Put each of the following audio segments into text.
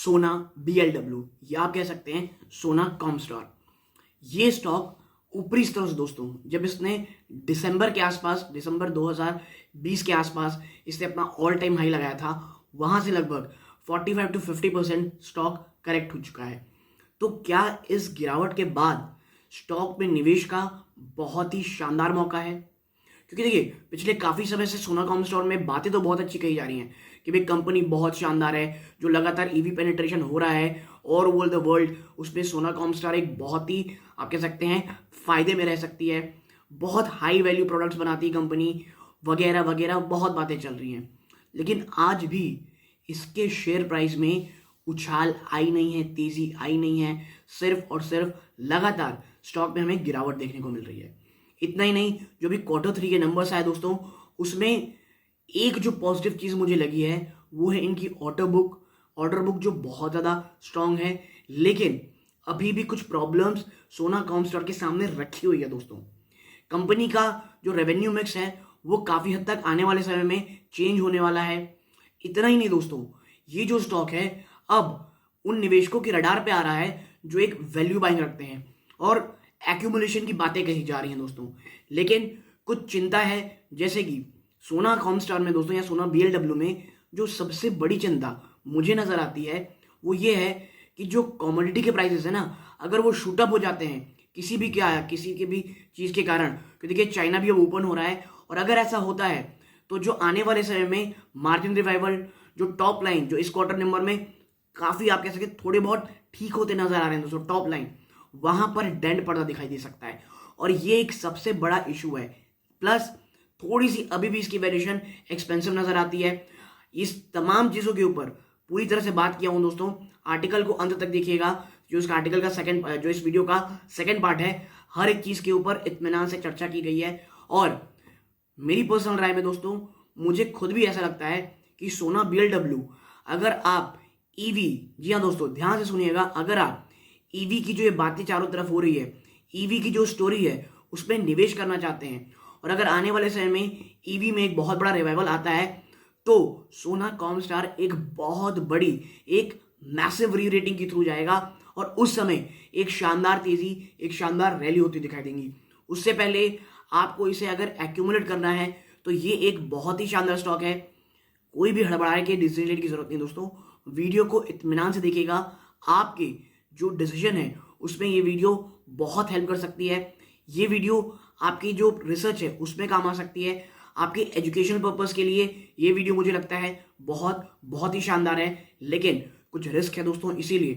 सोना BLW या आप कह सकते हैं सोना कॉमस्टार। ये स्टॉक ऊपरी स्तर से दोस्तों जब इसने दिसंबर के आसपास, दिसंबर 2020 के आसपास इसने अपना ऑल टाइम हाई लगाया था, वहां से लगभग 45 to 50% स्टॉक करेक्ट हो चुका है। तो क्या इस गिरावट के बाद स्टॉक में निवेश का बहुत ही शानदार मौका है? क्योंकि देखिए पिछले काफी समय से सोना कॉमस्टोर में बातें तो बहुत अच्छी कही जा रही हैं कि भाई कंपनी बहुत शानदार है, जो लगातार ईवी पेनिट्रेशन हो रहा है और ओवर द वर्ल्ड, उसमें सोना कॉमस्टार एक बहुत ही आप कह सकते हैं फायदे में रह सकती है, बहुत हाई वैल्यू प्रोडक्ट्स बनाती है कंपनी, वगैरह वगैरह बहुत बातें चल रही हैं। लेकिन आज भी इसके शेयर प्राइस में उछाल आई नहीं है, तेजी आई नहीं है, सिर्फ और सिर्फ लगातार स्टॉक में हमें गिरावट देखने को मिल रही है। इतना ही नहीं, जो भी Q3 के नंबर्स आए दोस्तों, उसमें एक जो पॉजिटिव चीज मुझे लगी है वो है इनकी ऑर्डर बुक जो बहुत ज्यादा स्ट्रांग है। लेकिन अभी भी कुछ प्रॉब्लम्स सोना कॉमस्टार के सामने रखी हुई है दोस्तों। कंपनी का जो रेवेन्यू मिक्स है वो काफी हद तक आने वाले समय में चेंज होने वाला है। इतना ही नहीं दोस्तों, ये जो स्टॉक है अब उन निवेशकों के रडार पे आ रहा है जो एक वैल्यू बाइंग रखते हैं और एक्यूमुलेशन की बातें कही जा रही हैं दोस्तों। लेकिन कुछ चिंता है, जैसे कि सोना कॉमस्टार में दोस्तों या सोना BLW में जो सबसे बड़ी चिंता मुझे नजर आती है वो ये है कि जो कमोडिटी के प्राइसेस है ना, अगर वो शूट अप हो जाते हैं किसी के भी चीज के कारण, क्योंकि देखिए चाइना भी अब ओपन हो रहा है, और अगर ऐसा होता है तो जो आने वाले समय में मार्जिन रिवाइवल, जो टॉप लाइन जो इस क्वार्टर नंबर में काफी आप कह सकते थोड़े बहुत ठीक होते नजर आ रहे हैं दोस्तों, टॉप लाइन वहां पर डेंट पड़ता दिखाई दे सकता है और ये एक सबसे बड़ा इशू है। प्लस थोड़ी सी अभी भी इसकी वैल्यूएशन एक्सपेंसिव नजर आती है। इस तमाम चीजों के ऊपर पूरी तरह से बात किया हूं दोस्तों, आर्टिकल को अंत तक देखिएगा, जो इसका आर्टिकल का जो इस वीडियो का सेकंड पार्ट है, हर एक चीज के ऊपर इत्मीनान से चर्चा की गई है। और मेरी पर्सनल राय में दोस्तों मुझे खुद भी ऐसा लगता है कि सोना BLW, अगर आप ईवी, जी हाँ दोस्तों ध्यान से सुनिएगा, अगर आप ईवी की जो ये बातें चारों तरफ हो रही है, ईवी की जो स्टोरी है उसमें निवेश करना चाहते हैं, और अगर आने वाले समय में ईवी में एक बहुत बड़ा रिवाइवल आता है तो सोना कॉमस्टार एक बहुत बड़ी, एक मैसिव री रेटिंग के थ्रू जाएगा और उस समय एक शानदार तेजी, एक शानदार रैली होती दिखाई देंगी। उससे पहले आपको इसे अगर एक्यूमुलेट करना है तो ये एक बहुत ही शानदार स्टॉक है। कोई भी हड़बड़ाए के डिसीजन लेने की जरूरत नहीं दोस्तों, वीडियो को इत्मीनान से देखिएगा, आपके जो डिसीजन है उसमें ये वीडियो बहुत हेल्प कर सकती है। ये वीडियो आपकी जो रिसर्च है उसमें काम आ सकती है, आपके एजुकेशन पर्पस के लिए ये वीडियो मुझे लगता है बहुत बहुत ही शानदार है। लेकिन कुछ रिस्क है दोस्तों, इसीलिए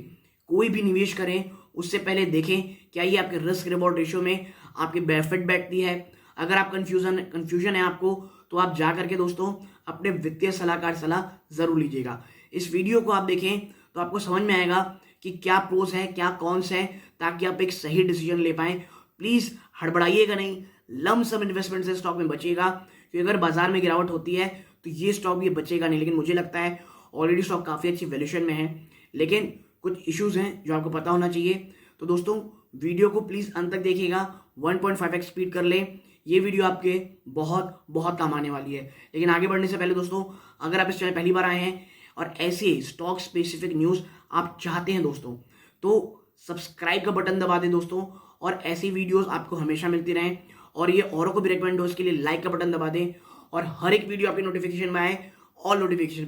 कोई भी निवेश करें उससे पहले देखें क्या ये आपके रिस्क रिवॉर्ड रेशियो में आपके बेनिफिट बैठती है। अगर आप कंफ्यूजन है आपको, तो आप जा करके दोस्तों अपने वित्तीय सलाहकार सलाह जरूर लीजिएगा। इस वीडियो को आप देखें तो आपको समझ में आएगा कि क्या प्रोस है क्या कॉन्स है, ताकि आप एक सही डिसीजन ले पाएं। प्लीज हड़बड़ाइएगा नहीं, लम सम इन्वेस्टमेंट से स्टॉक में बचिएगा, क्योंकि अगर बाजार में गिरावट होती है तो ये स्टॉक भी बचेगा नहीं। लेकिन मुझे लगता है ऑलरेडी स्टॉक काफी अच्छी वैल्यूएशन में है, लेकिन कुछ इश्यूज हैं जो आपको पता होना चाहिए। तो दोस्तों वीडियो को प्लीज अंत तक देखिएगा, 1.5x स्पीड कर ले, ये वीडियो आपके बहुत बहुत काम आने वाली है। लेकिन आगे बढ़ने से पहले दोस्तों, अगर आप इस चैनल पहली बार आए हैं और ऐसे स्टॉक स्पेसिफिक न्यूज आप चाहते हैं दोस्तों, तो सब्सक्राइब का बटन दबा दें दोस्तों, और ऐसी वीडियोस आपको हमेशा मिलती रहें, और ये औरों को भी रिकमेंड हो इसके लिए लाइक का बटन दबा दें, और हर एक वीडियो आपके नोटिफिकेशन में आए ऑल नोटिफिकेशन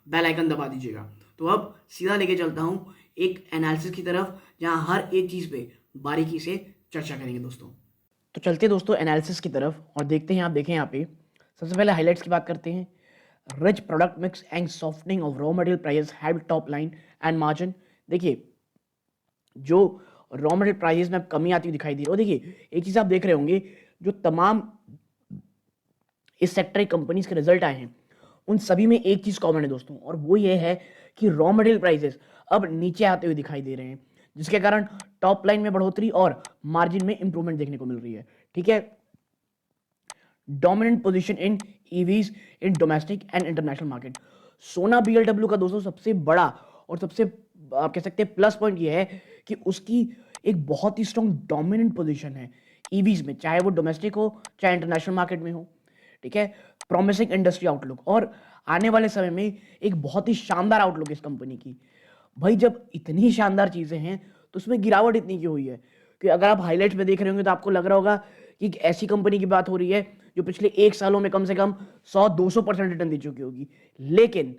बेल आइकन दबा दीजिएगा। तो अब सीधा लेके चलता हूं एक एनालिसिस की तरफ, जहां हर एक चीज पे बारीकी से चर्चा करेंगे दोस्तों। तो चलते हैं दोस्तों एनालिसिस की तरफ और देखते हैं, आप देखें यहाँ पे सबसे पहले हाईलाइट्स की बात करते हैं। Rich product mix and softening of raw material price help top line and margin. देखिए जो रॉ मटेरियल प्राइस में कमी आती हुई दिखाई दे रही है, और देखिए एक चीज आप देख रहे होंगे, जो तमाम इस सेक्टर की कंपनीज के रिजल्ट आए हैं उन सभी में एक चीज कॉमन है दोस्तों, और वो ये है कि रॉ मटेरियल प्राइसेस अब नीचे आते हुए दिखाई दे रहे हैं, जिसके कारण टॉप लाइन में बढ़ोतरी और मार्जिन में इंप्रूवमेंट देखने को मिल रही है। ठीक है, dominant position in EVs in domestic and international market. सोना BLW का दोस्तों सबसे बड़ा और सबसे आप कह सकते हैं प्लस पॉइंट ये है कि उसकी एक बहुत ही स्ट्रॉन्ग डोमिनेंट पोजीशन है ईवीज में, चाहे वो डोमेस्टिक हो चाहे इंटरनेशनल मार्केट में हो। ठीक है, प्रॉमिसिंग इंडस्ट्री आउटलुक, और आने वाले समय में एक बहुत ही शानदार आउटलुक है इस कंपनी की। भाई जब इतनी शानदार चीजें हैं तो उसमें गिरावट इतनी क्यों हुई है? कि अगर आप हाईलाइट में देख रहे होंगे तो आपको लग रहा होगा कि एक ऐसी कंपनी की बात हो रही है जो पिछले 1 सालों में कम से कम 100-200% रिटर्न दे चुकी होगी। लेकिन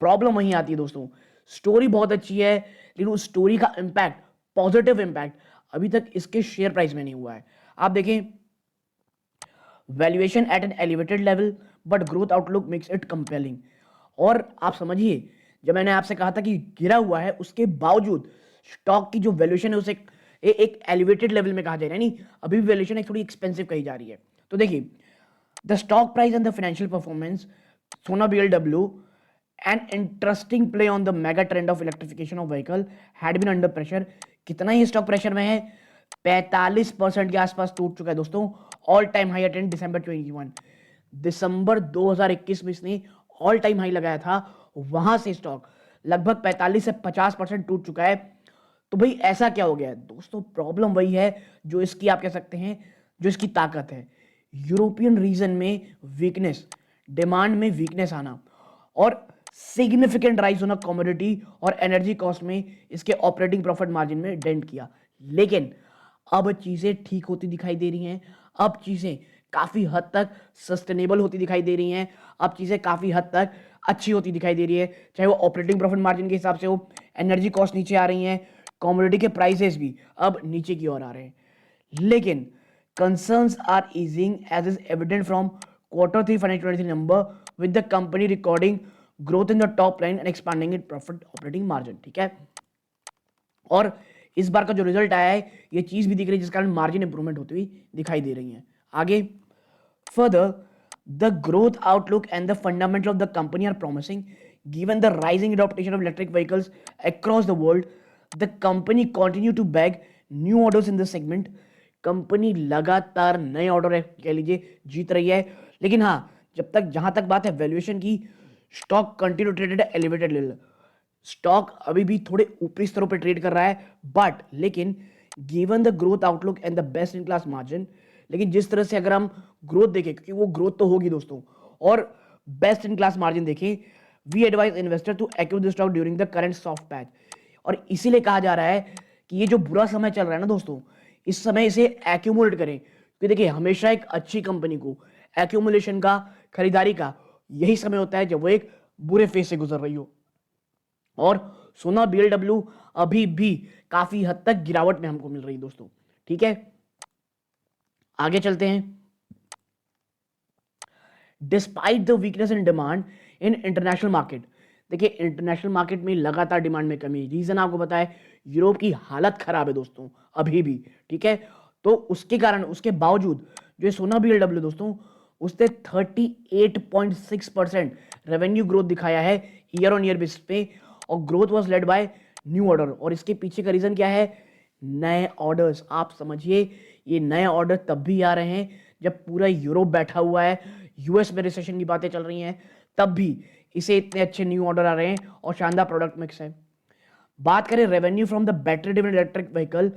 प्रॉब्लम वहीं आती है दोस्तों, स्टोरी बहुत अच्छी है लेकिन उस स्टोरी का इम्पैक्ट, पॉजिटिव इम्पैक्ट अभी तक इसके शेयर प्राइस में नहीं हुआ है। आप देखें, valuation at an elevated level but growth outlook makes it compelling. और आप समझिए, जब मैंने आपसे कहा था कि गिरा हुआ है उसके बावजूद स्टॉक की जो वैल्यूएशन है उसे एक एलिवेटेड लेवल में कहा जा रहा है, नहीं अभी भी वैल्यूएशन एक थोड़ी एक्सपेंसिव कही जा रही है। तो देखिए, the stock price and the financial performance, सोना BLW, an interesting play on the mega trend of electrification of vehicle had been under pressure। कितना ही स्टॉक प्रेशर में है? 45% के आसपास टूट चुका है दोस्तों, ऑल टाइम हाई अटेंड दिसंबर 21। दिसंबर 2021 में इसने ऑल टाइम हाई लगाया था, वहां से स्टॉक लगभग 45 से 50% टूट चुका है। तो भाई ऐसा क्या हो गया है दोस्तों? प्रॉब्लम वही है जो इसकी, आप कह सकते हैं, जो इसकी ताकत है, यूरोपियन रीजन में वीकनेस, डिमांड में वीकनेस आना और सिग्निफिकेंट राइज होना कमोडिटी और एनर्जी कॉस्ट में इसके ऑपरेटिंग प्रॉफिट मार्जिन में डेंट किया। लेकिन अब चीजें ठीक होती दिखाई दे रही हैं, अब चीजें काफी हद तक सस्टेनेबल होती दिखाई दे रही हैं, अब चीजें काफी हद तक अच्छी होती दिखाई दे रही है, चाहे वो ऑपरेटिंग प्रॉफिट मार्जिन के हिसाब से हो, एनर्जी कॉस्ट नीचे आ रही हैं, कमोडिटी के प्राइसेस भी अब नीचे की ओर आ रहे हैं। लेकिन concerns are easing as is evident from Q3 financial 23 number with the company recording growth in the top line and expanding its profit operating margin। ठीक है, और इस बार का जो रिजल्ट आया है ये चीज भी दिख रही है जिस कारण मार्जिन इंप्रूवमेंट होती हुई दिखाई दे रही है। आगे, further the growth outlook and the fundamental of the company are promising given the rising adoption of electric vehicles across the world। the company continue to bag new orders in this segment। Company लगातार नए order कह लीजिए जीत रही है। लेकिन हाँ, जब तक, जहां तक बात है वैल्यूएशन की, stock continue traded elevated level, stock अभी भी थोड़े ऊपरी स्तरों पर ट्रेड कर रहा है, बट लेकिन given the growth outlook and the best in class margin, लेकिन जिस तरह से अगर हम ग्रोथ देखें, क्योंकि वो ग्रोथ तो होगी दोस्तों, और बेस्ट इन क्लास मार्जिन देखें, we advise investor to accumulate the stock during the current soft patch. और इसीलिए कहा जा रहा है कि ये जो बुरा समय चल रहा है ना दोस्तों, इस समय इसे एक्यूमुलेट करें, क्योंकि देखिए हमेशा एक अच्छी कंपनी को एक्यूमुलेशन का, खरीदारी का यही समय होता है जब वो एक बुरे फेज से गुजर रही हो। और सोना बीएलडब्ल्यू अभी भी काफी हद तक गिरावट में हमको मिल रही है दोस्तों। ठीक है, आगे चलते हैं। Despite the weakness in demand in international market, देखिए इंटरनेशनल मार्केट में लगातार डिमांड में कमी, रीजन आपको पता है, यूरोप की हालत खराब है दोस्तों अभी भी। ठीक है, तो उसके कारण, उसके बावजूद जो सोना बीएलडब्ल्यू दोस्तों, उसने 38.6% रेवेन्यू ग्रोथ दिखाया है ईयर ऑन ईयर बेसिस पे, और growth was led by new order. और इसके पीछे का रीजन क्या है? नए ऑर्डर्स। आप समझिए, ये नए ऑर्डर तब भी आ रहे हैं जब पूरा यूरोप बैठा हुआ है, यूएस में रिसेशन की बातें चल रही हैं, तब भी इसे इतने अच्छे न्यू ऑर्डर आ रहे हैं और शानदार प्रोडक्ट मिक्स है। बात करें revenue from the battery driven electric vehicle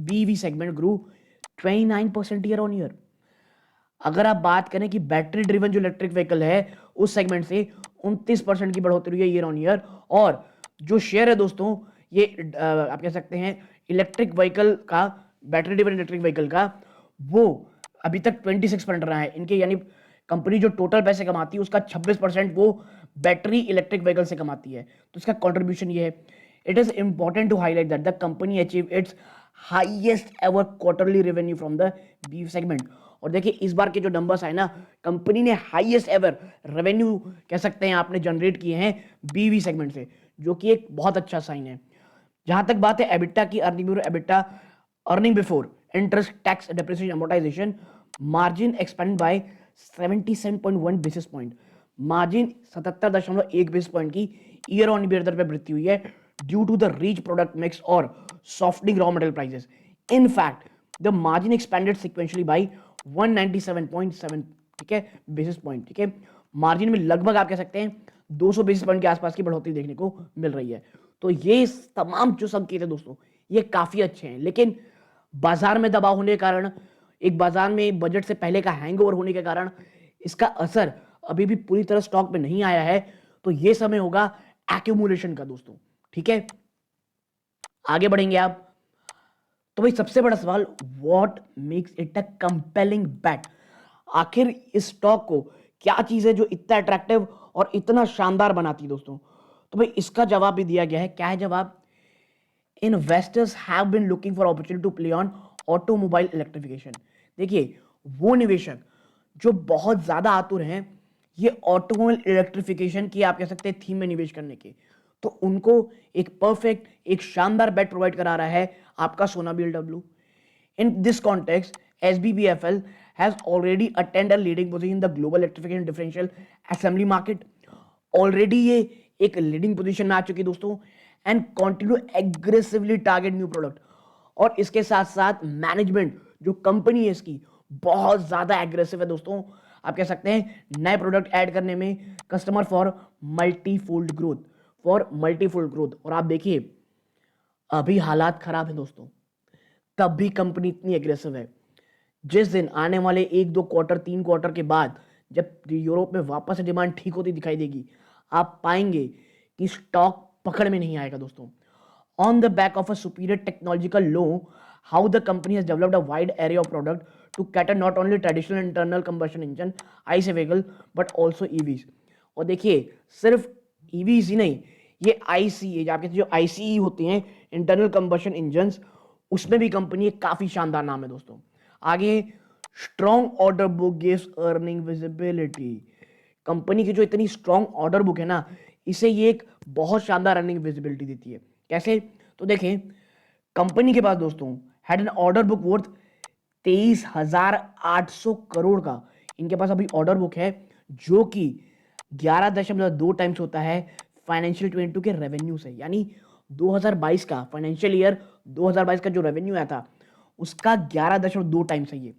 BV segment grew 29% year on year. अगर आप बात करें कि बैटरी ड्रिवन जो इलेक्ट्रिक व्हीकल है उस सेगमेंट से 29% की बढ़ोतरी हुई है ईयर ऑन ईयर, और जो शेयर है दोस्तों ये आप कह सकते हैं इलेक्ट्रिक व्हीकल का, बैटरी ड्रिवन इलेक्ट्रिक व्हीकल का, वो अभी तक 26% रहा है इनके, यानी कंपनी जो टोटल पैसे कमाती है उसका 26% वो बैटरी इलेक्ट्रिक व्हीकल से कमाती है, तो इसका कंट्रीब्यूशन ये है। It is important to highlight that the company achieve its highest ever quarterly revenue from the beef segment. और देखिए इस बार के जो नंबर्स है ना, कंपनी ने हाईएस्ट एवर रेवेन्यू कह सकते हैं आपने जनरेट किए हैं बीवी सेगमेंट से, जो कि एक बहुत अच्छा साइन है। जहां तक बात है एबिटा की, earning before interest tax depreciation amortisation, margin expand by 77.1 basis point, margin 77.1 basis point की ईयर ऑन ईयर दर पे वृद्धि हुई है due to the rich product mix और softening raw material prices. In fact the margin expanded sequentially by 197.7, ठीक है, basis point. ठीक है, मार्जिन में लगभग आप कह सकते हैं 200 बेसिस पॉइंट के आसपास की बढ़ोतरी देखने को मिल रही है। तो ये तमाम जो संकेत है दोस्तों ये काफी अच्छे हैं, लेकिन बाजार में दबाव होने के कारण, एक बाजार में बजट से पहले का हैंगओवर होने के कारण इसका असर अभी भी पूरी तरह स्टॉक में नहीं आया है, तो ये समय होगा एक्यूमुलेशन का दोस्तों। ठीक है, आगे बढ़ेंगे आप। तो भाई सबसे बड़ा सवाल, what makes it a compelling bat? आखिर इस स्टॉक को क्या चीज है जो इतना अट्रैक्टिव और इतना शानदार बनाती है दोस्तों? तो भाई इसका जवाब भी दिया गया है। क्या है जवाब? Investors have been looking for opportunity to play on automobile electrification. देखिए, वो निवेशक जो बहुत ज्यादा आतुर हैं ये ऑटोमोबाइल इलेक्ट्रिफिकेशन की, आप कह सकते हैं, थीम में निवेश करने के, तो उनको एक परफेक्ट, एक शानदार बेट प्रोवाइड करा रहा है आपका सोना BLW. In this context, SBBFL has already attained a leading position in the global electrification differential assembly market. Already ये एक लीडिंग पोजीशन में आ चुकी है दोस्तों, and continue aggressively target new product. और इसके साथ साथ मैनेजमेंट जो कंपनी है इसकी बहुत ज्यादा एग्रेसिव है दोस्तों, आप कह सकते हैं नए प्रोडक्ट ऐड करने में, customer for multifold growth, for multifold growth. और आप देखिए अभी हालात खराब है दोस्तों, तब भी कंपनी इतनी एग्रेसिव है। जिस दिन आने वाले 1-2 क्वार्टर, 3 क्वार्टर के बाद जब यूरोप में वापस से डिमांड ठीक होती दिखाई देगी, आप पाएंगे कि स्टॉक पकड़ में नहीं आएगा दोस्तों। On the back of a superior technological know, how the company has developed a wide array of product to cater not only traditional internal combustion engine ICE vehicle but also EVs. और देखिए सिर्फ EVs ही नहीं, ये IC, आपके जो ICE होते हैं, internal combustion engine, उसमें भी कंपनी एक काफी शानदार नाम है दोस्तों। आगे, strong order book gives earning visibility. Company की जो इतनी स्ट्रॉन्ग ऑर्डर बुक है ना, इसे ये एक बहुत शानदार अर्निंग विजिबिलिटी देती है। कैसे? तो देखें, कंपनी के पास दोस्तों had an order book worth 23,800 crore का इनके पास अभी ऑर्डर बुक है, जो कि 11.2 टाइम्स होता है फाइनेंशियल 22 के रेवेन्यू से। यानी 2022 का फाइनेंशियल ईयर 2022 का जो रेवेन्यू आया था उसका 11.2 टाइम्स है ये।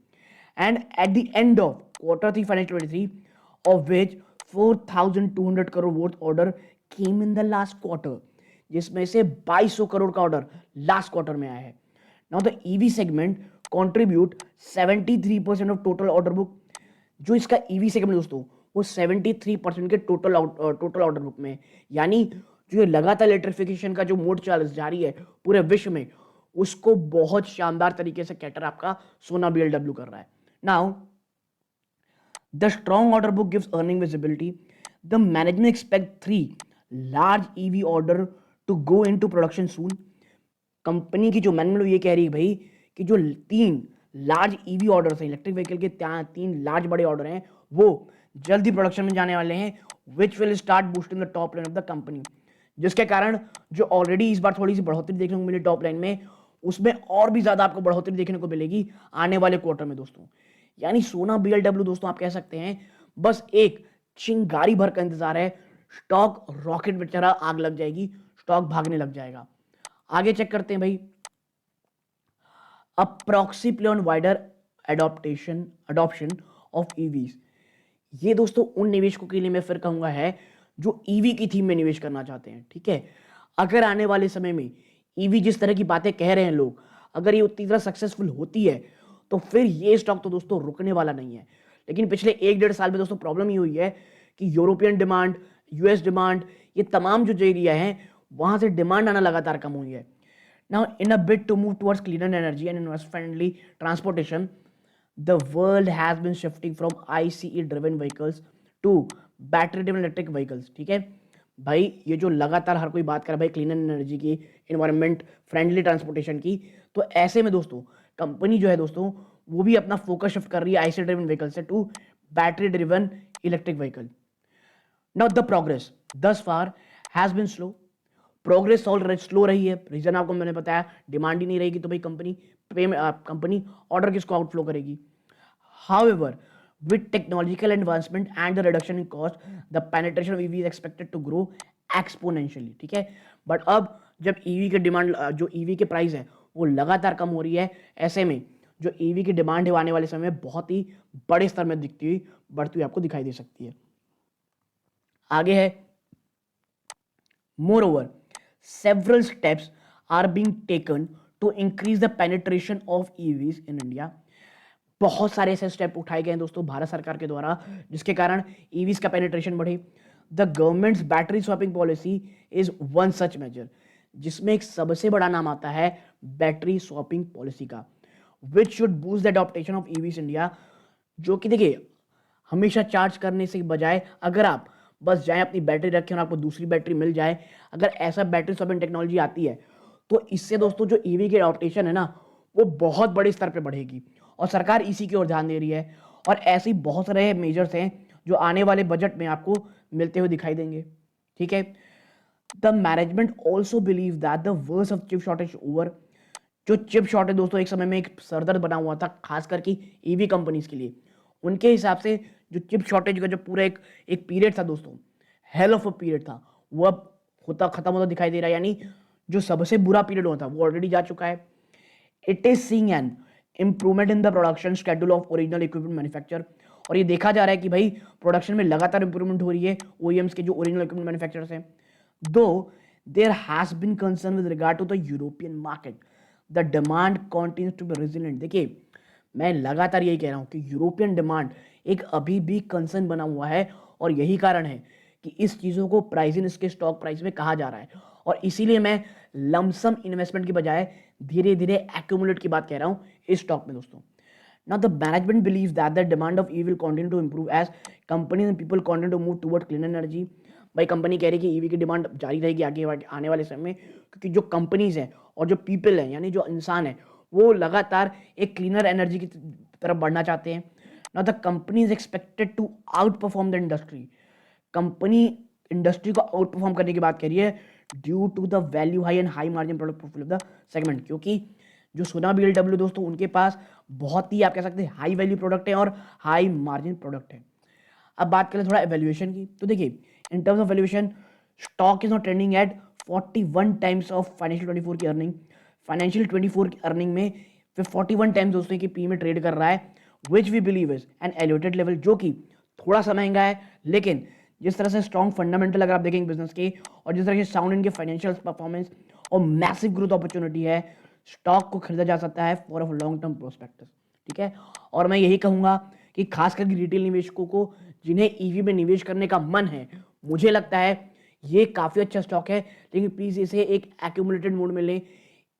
And at the end of Q3 financial 23, of which 4,200 crore worth order came in the last quarter, जिसमें से 2,200 करोड़ का ऑर्डर लास्ट क्वार्टर में आया है। Now the EV segment contribute 73% of total order book. जो इसका ईवी सेगमेंट दोस्तों वो 73% के टोटल ऑर्डर बुक में, यानी जो ये लगातार इलेक्ट्रिफिकेशन का जो मोड चाल जारी है पूरे विश्व में, उसको बहुत शानदार तरीके से कैटर आपका सोना बीएलडब्ल्यू कर रहा है। Now the strong order book gives earning visibility. The management expect 3 large EV order to go into production soon. Company की जो मैनेजमेंट ये कह रही है भाई कि जो 3 लार्ज ईवी ऑर्डर्स हैं, इलेक्ट्रिक व्हीकल के 3 लार्ज बड़े ऑर्डर हैं, वो जल्दी प्रोडक्शन में जाने वाले हैं, which will start boosting the top line of the company. जिसके कारण जो ऑलरेडी इस बार थोड़ी सी बढ़ोतरी देखने को मिली टॉप लाइन में, उसमें और भी ज्यादा आपको बढ़ोतरी देखने को मिलेगी आने वाले क्वार्टर में दोस्तों। यानी सोना बीएलडब्ल्यू दोस्तों आप कह सकते हैं बस एक चिंगारी भर का इंतजार है, स्टॉक रॉकेट की तरह आग लग जाएगी, स्टॉक भागने लग जाएगा। आगे चेक करते हैं भाई, a proxy play on wider adoption of EVs. ये दोस्तों उन निवेशकों के लिए मैं फिर कहूंगा है जो ईवी की थीम में निवेश करना चाहते हैं। ठीक है, अगर आने वाले समय में ईवी जिस तरह की बातें कह रहे हैं लोग, अगर ये उतनी तरह सक्सेसफुल होती है तो फिर ये स्टॉक तो दोस्तों रुकने वाला नहीं है। लेकिन पिछले 1-1.5 साल में दोस्तों प्रॉब्लम ये हुई है कि यूरोपियन डिमांड, यूएस डिमांड, ये तमाम जो एरिया है वहां से डिमांड आना लगातार कम हुई है। Now, in a bid to move towards cleaner energy and environment-friendly transportation, the world has been shifting from ICE-driven vehicles to battery-driven electric vehicles. ठीक है भाई, ये जो लगातार हर कोई बात कर रहा है भाई क्लीनर एनर्जी की, इन्वायरमेंट फ्रेंडली ट्रांसपोर्टेशन की, तो ऐसे में दोस्तों कंपनी जो है दोस्तों वो भी अपना फोकस शिफ्ट कर रही है आईसी ड्रिवन व्हीकल से to battery driven electric vehicle. Now the progress thus far has been slow. Progress already slow रही है, रीजन आपको मैंने बताया, डिमांड ही नहीं रहेगी तो भाई कंपनी ऑर्डर किसको आउटफ्लो करेगी। However, with technological advancement and the reduction in cost, the penetration of EV is expected to grow exponentially. ठीक है, बट अब जब ईवी के डिमांड, जो ईवी के प्राइस है वो लगातार कम हो रही है, ऐसे में जो ईवी की डिमांड है आने वाले समय में बहुत ही बड़े स्तर में दिखती हुई, बढ़ती हुई आपको दिखाई दे सकती है। आगे है, moreover several steps are being taken to increase the penetration of EVs in India. बहुत सारे ऐसे स्टेप उठाए गए हैं दोस्तों भारत सरकार के द्वारा जिसके कारण ईवीज का पेनिट्रेशन बढ़े। The government's battery swapping policy is one such major, जिसमें एक सबसे बड़ा नाम आता है बैटरी स्वैपिंग पॉलिसी का, which should boost the adaptation of EVs India. जो कि देखिए हमेशा चार्ज करने से बजाय अगर आप बस जाएं अपनी बैटरी रखें और आपको दूसरी बैटरी मिल जाए, अगर ऐसा बैटरी स्वैपिंग टेक्नोलॉजी आती है तो इससे दोस्तों जो ईवी की अडॉप्टेशन है ना वो बहुत बड़े स्तर पे बढ़ेगी और सरकार इसी की ओर ध्यान दे रही है। और ऐसे ही बहुत सारे मेजर्स हैं जो आने वाले बजट में आपको मिलते हुए दिखाई देंगे। ठीक है, the management also believe that the worst of chip shortage over. जो चिप शॉर्टेज दोस्तों एक समय में एक सरदर्द बना हुआ था खास करके ईवी कंपनीज के लिए, उनके हिसाब से जो चिप शॉर्टेज का जो पूरा एक पीरियड था दोस्तों, हेल ऑफ अ पीरियड था, वो अब खत्म होता दिखाई दे रहा है। यानी जो सबसे बुरा पीरियड होता वो ऑलरेडी जा चुका है। It is seeing an improvement in the production schedule of original equipment manufacture. और ये देखा जा रहा है कि भाई प्रोडक्शन में लगातार इंप्रूवमेंट हो रही है ओईएम्स के जो ओरिजिनल इक्विपमेंट मैन्युफैक्चरर्स हैं। Though there has been concern with regard to the European market, the demand continues to be resilient. देखिए मैं लगातार यही कह रहा हूं कि यूरोपियन डिमांड एक अभी भी कंसर्न बना हुआ है और यही कारण है कि इस चीज़ों को प्राइसिंग इसके स्टॉक प्राइस में कहा जा रहा है। और इसीलिए मैं लमसम इन्वेस्टमेंट की बजाय धीरे धीरे एक्यूमुलेट की बात कह रहा हूं इस स्टॉक में दोस्तों। Now the management believes that the demand of EV will continue to improve as companies and people continue to move toward clean energy। भाई कंपनी कह रही है कि ईवी की डिमांड जारी रहेगी आगे आने वाले समय में, क्योंकि जो कंपनीज हैं और जो पीपल हैं यानी जो इंसान है वो लगातार एक क्लीनर एनर्जी की तरफ बढ़ना चाहते हैं। Now the company is expected to outperform the industry. Company industry को आउट परफॉर्म करने की बात कह रही है due to the value high and high margin product profile of the segment, क्योंकि जो सोना बीएलडब्ल्यू दोस्तों उनके पास बहुत ही आप कह सकते हैं हाई वैल्यू प्रोडक्ट है और हाई मार्जिन प्रोडक्ट है। अब बात करें थोड़ा एवेल्युएशन की, तो देखिए in terms of valuation stock is not trending at 41 times of financial 24 की अर्निंग। फाइनेंशियल 24 की अर्निंग में फिर 41 टाइम्स दोस्तों की पी में ट्रेड कर रहा है, which we believe is an elevated level, जो कि थोड़ा सा महंगा है। लेकिन जिस तरह से स्ट्रॉन्ग फंडामेंटल अगर आप देखेंगे बिजनेस के और जिस तरह से साउंड इनके फाइनेंशियल परफॉर्मेंस और मैसिव ग्रोथ अपॉर्चुनिटी है, स्टॉक को खरीदा जा सकता है for a long term prospectus. ठीक है, और मैं यही कहूंगा कि खास करके रिटेल निवेशकों को जिन्हें ईवी में निवेश करने का मन है, मुझे लगता है ये काफी अच्छा स्टॉक है, लेकिन प्लीज इसे एक एक्यूमुलेटेड मोड में लें।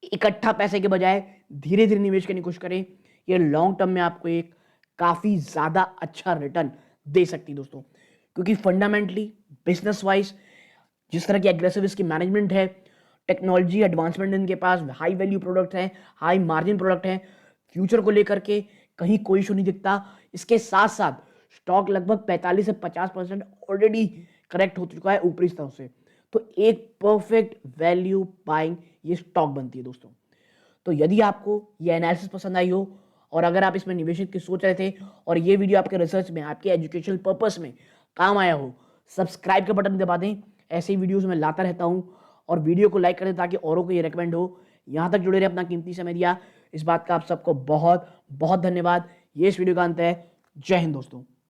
इकट्ठा पैसे के बजाय धीरे धीरे निवेश करने की कोशिश करें, ये लॉन्ग टर्म में आपको एक काफी ज्यादा अच्छा रिटर्न दे सकती है दोस्तों। क्योंकि फंडामेंटली बिजनेस वाइज जिस तरह की एग्रेसिव इसकी मैनेजमेंट है, टेक्नोलॉजी एडवांसमेंट इनके पास, हाई वैल्यू प्रोडक्ट हैं, हाई मार्जिन प्रोडक्ट हैं, फ्यूचर को लेकर के कहीं कोई इशू नहीं दिखता। इसके साथ साथ स्टॉक लगभग 45 से 50% ऑलरेडी करेक्ट हो चुका है ऊपरी स्तर से, तो एक परफेक्ट वैल्यू बाइंग ये स्टॉक बनती है दोस्तों। तो यदि आपको ये एनालिसिस पसंद आई हो और अगर आप इसमें निवेश की सोच रहे थे और ये वीडियो आपके रिसर्च में आपके एजुकेशनल पर्पस में काम आया हो, सब्सक्राइब का बटन दबा दें। ऐसे ही वीडियोस मैं लाता रहता हूं और वीडियो को लाइक करें ताकि औरों को ये रेकमेंड हो। यहां तक जुड़े रहे, अपना कीमती समय दिया, इस बात का आप सबको बहुत बहुत धन्यवाद। ये इस वीडियो का अंत है। जय हिंद दोस्तों।